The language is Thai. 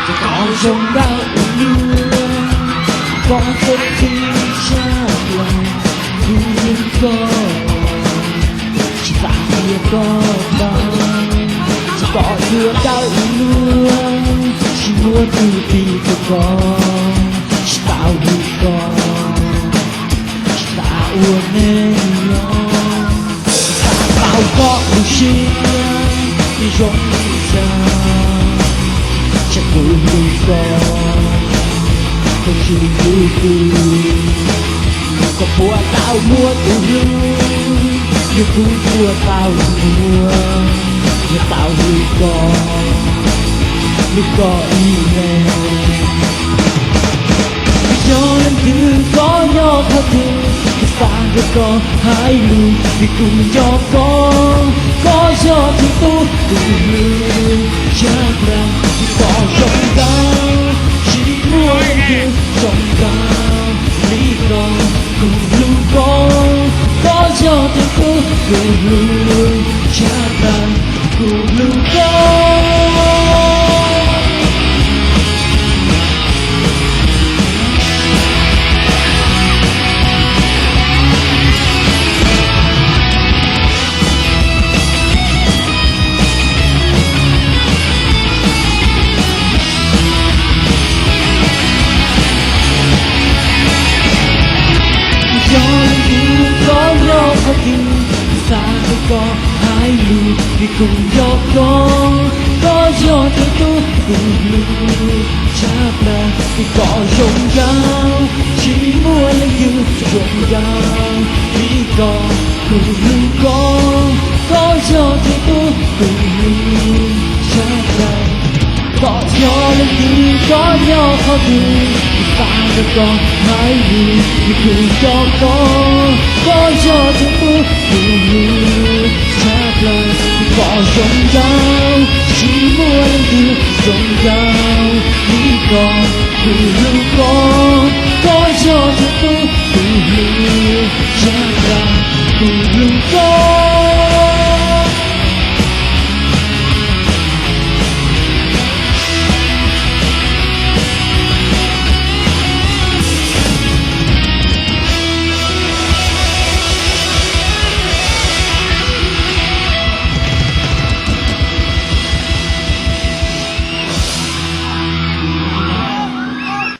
จะต้องชมดาวอุ่นเรืองก่อนจะทิ้งชาติลงดูยังก่อนชะตาเพียก็บางจะต่อเรือดาวอุ่นเรืองชีวดูดีก็ก่อนชะตาดีก่อนชะตาอ้วนแน่ยอนชะตาเปล่าก็ดูเชียงที่ยงจะจะกูดูก่อนก็คือดูก็ปวดเต้ามัวตัวรู้อยู่กูปวดเต้ามัวอย่าเต้าดูก่อนดูก่อนอีแม่ย้อนคือก็ย้อนเขาถึงที่สร้างก็หายลืมที่กูยอมก็ยอมที่ตัวกูลืมชักรังที่ต่อชมดาวชีวิตมัวยังคือชมดาวนี่ก็กูลืมก็ยอมที่ตัวกูลืมชักรังกูลืมก็ก็หายลืมที่คุณยอมก็ยอมที่ตัวคุณลืมชักแล้วที่ก็ยงยาวชีมัวและยืนยงยาวที่ก็คุณลืมก็ยอมที่ตัวคุณลืมชักแล้วก็ยอมและยืนก็ยอมเขาดูที่ตาก็หายลืมที่คุณยอมก็ยอมที่ตัวคุณลืมชักแล้วก็ยงยาวชีมัวและยืนยงยาวนี่ก็คือลืมก็